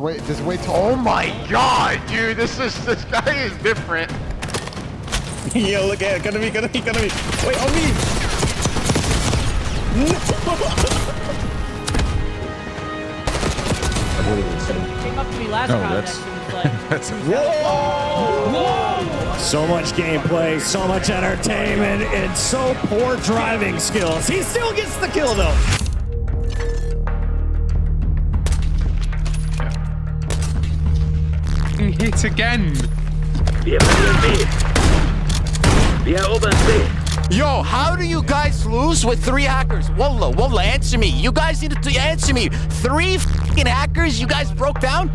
Just wait till. Oh my god, dude! This guy is different. Yo, look at it. Gonna be. Wait, on me. Came up to me last round. That's whoa! So much gameplay, so much entertainment, and so poor driving skills. He still gets the kill though. Hit again. Yo, how do you guys lose with 3 hackers? Wallah, answer me. You guys need to answer me. 3 fucking hackers? You guys broke down?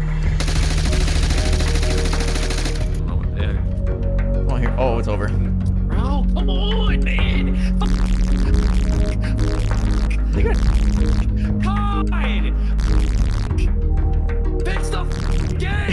Come on here. Oh, it's over. Bro, come on, man. God. Fix the game.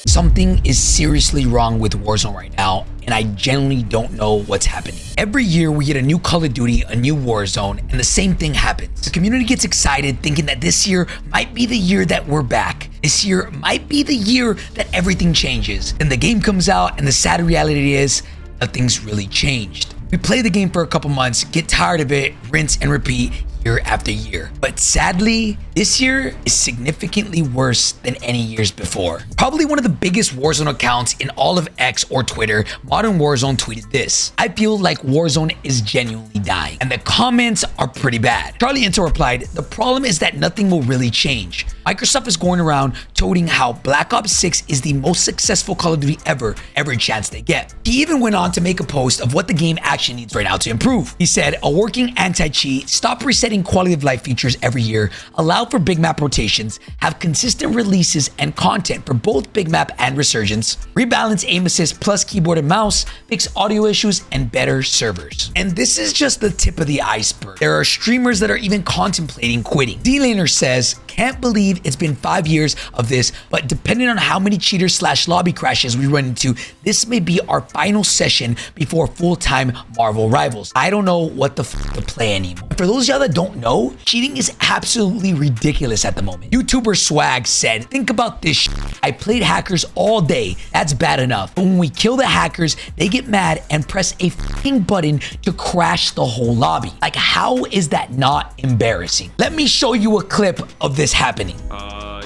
Something is seriously wrong with Warzone right now, and I genuinely don't know what's happening. Every year we get a new Call of Duty, a new Warzone, and the same thing happens. The community gets excited thinking that this year might be the year that we're back. This year might be the year that everything changes. Then the game comes out and the sad reality is nothing's really changed. We play the game for a couple months, get tired of it, rinse and repeat year after year. But sadly, this year is significantly worse than any years before. Probably one of the biggest Warzone accounts in all of X or Twitter, Modern Warzone, tweeted this: "I feel like Warzone is genuinely dying." And the comments are pretty bad. Charlie Intel replied, "The problem is that nothing will really change. Microsoft is going around toting how Black Ops 6 is the most successful Call of Duty ever, every chance they get." He even went on to make a post of what the game actually needs right now to improve. He said, "A working anti-cheat, stop resetting quality of life features every year, allow for big map rotations, have consistent releases and content for both big map and resurgence, rebalance aim assist plus keyboard and mouse, fix audio issues, and better servers." And this is just the tip of the iceberg. There are streamers that are even contemplating quitting. D-Laner says, "Can't believe it's been 5 years of this, but depending on how many cheaters / lobby crashes we run into, this may be our final session before full-time Marvel rivals. I don't know what the f to play anymore." For those of y'all that don't know, cheating is absolutely ridiculous at the moment. YouTuber Swag said, "Think about this shit. I played hackers all day. That's bad enough. But when we kill the hackers, they get mad and press a f***ing button to crash the whole lobby. Like, how is that not embarrassing?" Let me show you a clip of this happening.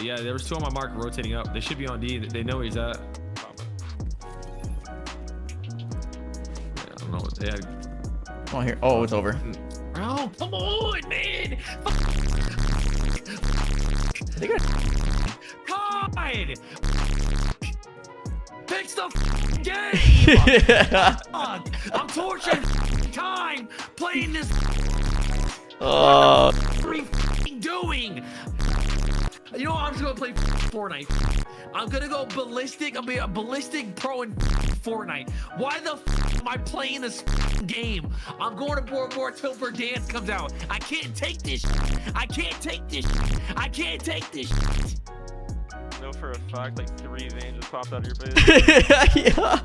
Yeah, there was 2 on my mark rotating up. They should be on D. They know where he's at. I don't know. Yeah. Come on here. Oh, it's over. Bro, come on, man. God. Fix the game. I'm torturing time playing this. What are we doing? You know what? I'm just gonna play Fortnite. I'm gonna go ballistic. I'm gonna be a ballistic pro in Fortnite. Why the am I playing this game? I'm going to World War till Verdansk comes out. I can't take this. I can't take this. I can't take this. Know for a fact, like 3 veins just popped out of your face. Yeah.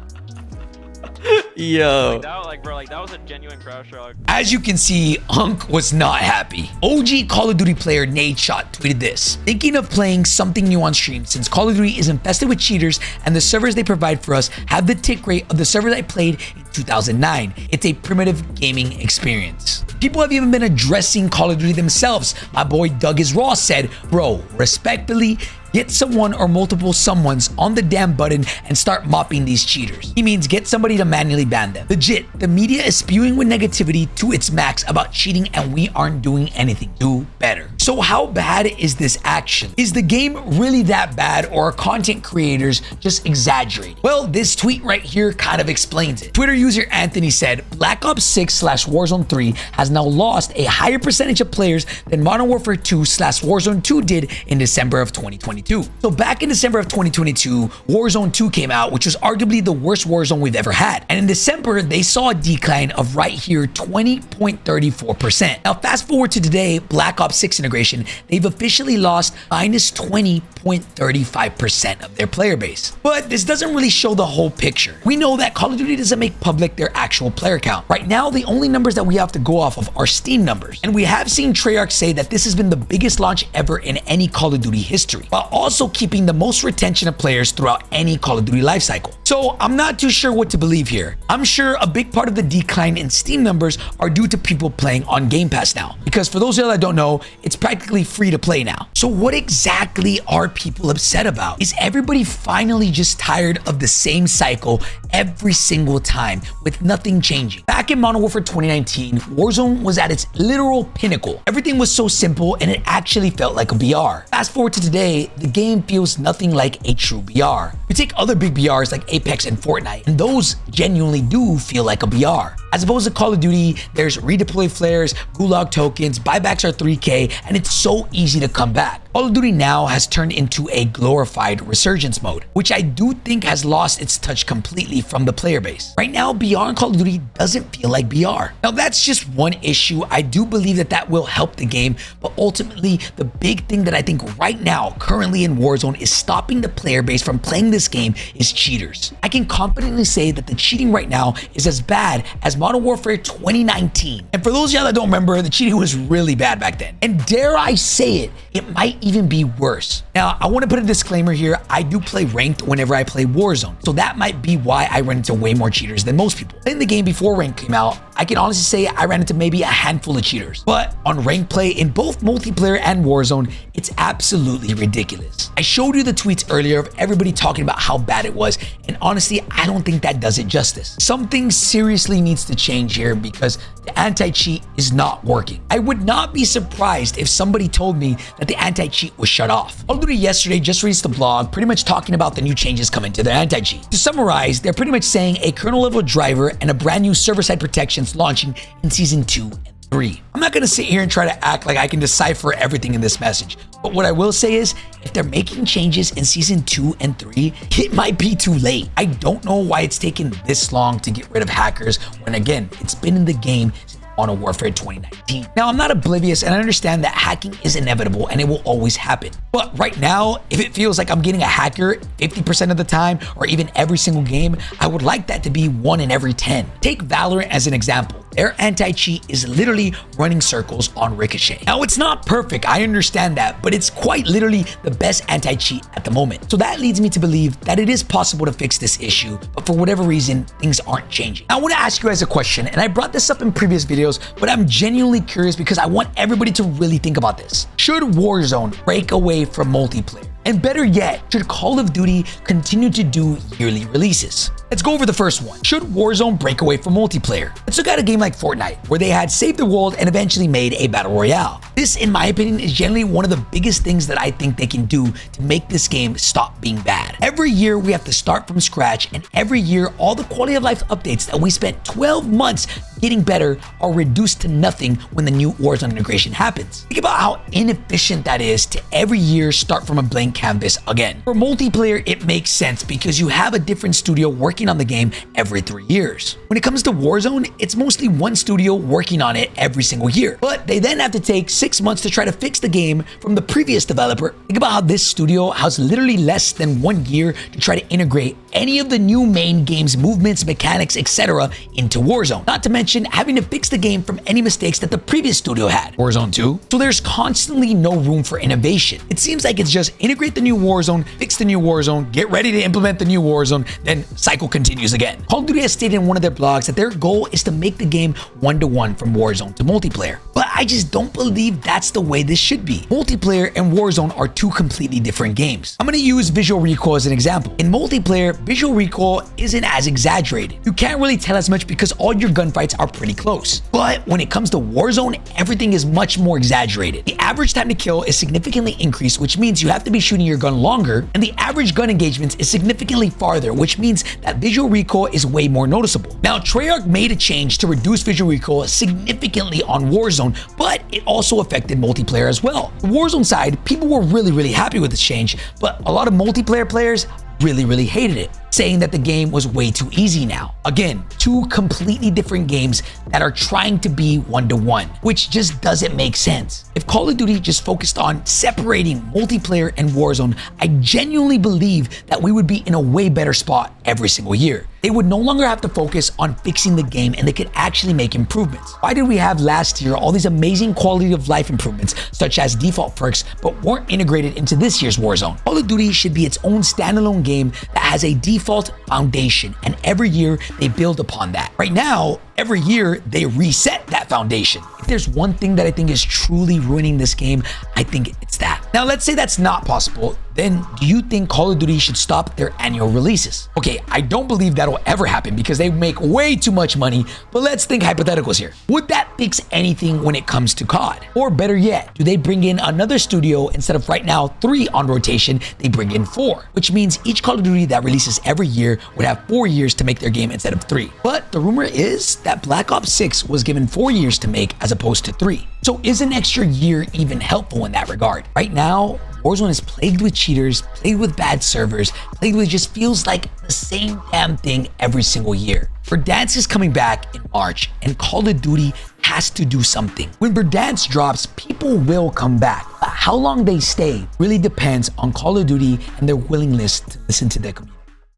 Yo. Like that was a genuine crash shot. As you can see, Hunk was not happy. OG Call of Duty player Nate Shot tweeted this: "Thinking of playing something new on stream since Call of Duty is infested with cheaters and the servers they provide for us have the tick rate of the servers I played in 2009. It's a primitive gaming experience." People have even been addressing Call of Duty themselves. My boy Doug is Raw said, "Bro, respectfully, get someone or multiple someones on the damn button and start mopping these cheaters." He means get somebody to manually ban them. Legit, the media is spewing with negativity to its max about cheating and we aren't doing anything. Do better. So how bad is this action? Is the game really that bad, or are content creators just exaggerating? Well, this tweet right here kind of explains it. Twitter user Anthony said, "Black Ops 6 / Warzone 3 has now lost a higher percentage of players than Modern Warfare 2 / Warzone 2 did in December of 2022. So back in December of 2022, Warzone 2 came out, which was arguably the worst Warzone we've ever had. And in December, they saw a decline of right here, 20.34%. Now, fast forward to today, Black Ops 6 integration, they've officially lost minus 20 1.35% of their player base. But this doesn't really show the whole picture. We know that Call of Duty doesn't make public their actual player count. Right now, the only numbers that we have to go off of are Steam numbers. And we have seen Treyarch say that this has been the biggest launch ever in any Call of Duty history, while also keeping the most retention of players throughout any Call of Duty lifecycle. So I'm not too sure what to believe here. I'm sure a big part of the decline in Steam numbers are due to people playing on Game Pass now, because for those of you that don't know, it's practically free to play now. So what exactly are people upset about? Is everybody finally just tired of the same cycle every single time with nothing changing? Back in Modern Warfare 2019, Warzone was at its literal pinnacle. Everything was so simple and it actually felt like a BR. Fast forward to today, the game feels nothing like a true BR. You take other big BRs like Apex and Fortnite, and those genuinely do feel like a BR. As opposed to Call of Duty, there's redeploy flares, gulag tokens, buybacks are 3K, and it's so easy to come back. Call of Duty now has turned into a glorified resurgence mode, which I do think has lost its touch completely from the player base. Right now, BR in Call of Duty doesn't feel like BR. Now that's just one issue. I do believe that that will help the game, but ultimately the big thing that I think right now, currently in Warzone, is stopping the player base from playing this game is cheaters. I can confidently say that the cheating right now is as bad as Modern Warfare 2019. And for those of y'all that don't remember, the cheating was really bad back then. And dare I say it, it might even be worse. Now, I want to put a disclaimer here. I do play ranked whenever I play Warzone, so that might be why I run into way more cheaters than most people. In the game before ranked came out, I can honestly say I ran into maybe a handful of cheaters. But on ranked play in both multiplayer and Warzone, it's absolutely ridiculous. I showed you the tweets earlier of everybody talking about how bad it was, and honestly, I don't think that does it justice. Something seriously needs to change here because the anti-cheat is not working. I would not be surprised if somebody told me that the anti-cheat was shut off. Call of Duty yesterday just released a blog pretty much talking about the new changes coming to their anti-cheat. To summarize, they're pretty much saying a kernel level driver and a brand new server-side protections launching in Season 2 and 3. I'm not gonna sit here and try to act like I can decipher everything in this message, but what I will say is, if they're making changes in Season 2 and 3, it might be too late. I don't know why it's taken this long to get rid of hackers when, again, it's been in the game since Modern Warfare 2019. Now, I'm not oblivious and I understand that hacking is inevitable and it will always happen. But right now, if it feels like I'm getting a hacker 50% of the time or even every single game, I would like that to be 1 in every 10. Take Valorant as an example. Their anti-cheat is literally running circles on Ricochet. Now, it's not perfect, I understand that, but it's quite literally the best anti-cheat at the moment. So that leads me to believe that it is possible to fix this issue, but for whatever reason, things aren't changing. Now, I want to ask you guys a question, and I brought this up in previous videos, but I'm genuinely curious because I want everybody to really think about this. Should Warzone break away from multiplayer? And better yet, should Call of Duty continue to do yearly releases? Let's go over the first one. Should Warzone break away from multiplayer? Let's look at a game like Fortnite, where they had saved the world and eventually made a Battle Royale. This, in my opinion, is generally one of the biggest things that I think they can do to make this game stop being bad. Every year, we have to start from scratch, and every year, all the quality of life updates that we spent 12 months getting better are reduced to nothing when the new Warzone integration happens. Think about how inefficient that is to every year start from a blank canvas again. For multiplayer, it makes sense because you have a different studio working on the game every 3 years. When it comes to Warzone, it's mostly one studio working on it every single year. But they then have to take 6 months to try to fix the game from the previous developer. Think about how this studio has literally less than 1 year to try to integrate any of the new main game's movements, mechanics, etc. into Warzone. Not to mention having to fix the game from any mistakes that the previous studio had. Warzone 2. So there's constantly no room for innovation. It seems like it's just integrate the new Warzone, fix the new Warzone, get ready to implement the new Warzone, then cycle continues again. Call of Duty has stated in one of their blogs that their goal is to make the game 1-to-1 from Warzone to multiplayer. But I just don't believe that's the way this should be. Multiplayer and Warzone are two completely different games. I'm going to use visual recoil as an example. In multiplayer, visual recoil isn't as exaggerated. You can't really tell as much because all your gunfights are pretty close. But when it comes to Warzone, everything is much more exaggerated. The average time to kill is significantly increased, which means you have to be shooting your gun longer, and the average gun engagements is significantly farther, which means that visual recoil is way more noticeable. Now, Treyarch made a change to reduce visual recoil significantly on Warzone, but it also affected multiplayer as well. The Warzone side, people were really happy with this change, but a lot of multiplayer players really hated it, saying that the game was way too easy now. Again, two completely different games that are trying to be one-to-one, which just doesn't make sense. If Call of Duty just focused on separating multiplayer and Warzone, I genuinely believe that we would be in a way better spot every single year. They would no longer have to focus on fixing the game and they could actually make improvements. Why did we have last year all these amazing quality of life improvements, such as default perks, but weren't integrated into this year's Warzone? Call of Duty should be its own standalone game that has a default foundation, and every year they build upon that. Right now, every year they reset that foundation. If there's one thing that I think is truly ruining this game, I think it's that. Now, let's say that's not possible. Then do you think Call of Duty should stop their annual releases? Okay, I don't believe that'll ever happen because they make way too much money, but let's think hypotheticals here. Would that fix anything when it comes to COD? Or better yet, do they bring in another studio instead of right now 3 on rotation, they bring in 4, which means each Call of Duty that releases every year would have 4 years to make their game instead of 3. But the rumor is that Black Ops 6 was given 4 years to make as opposed to 3. So is an extra year even helpful in that regard? Right now, Warzone is plagued with cheaters, plagued with bad servers, plagued with just feels like the same damn thing every single year. Verdansk is coming back in March and Call of Duty has to do something. When Verdansk drops, people will come back. But how long they stay really depends on Call of Duty and their willingness to listen to their community.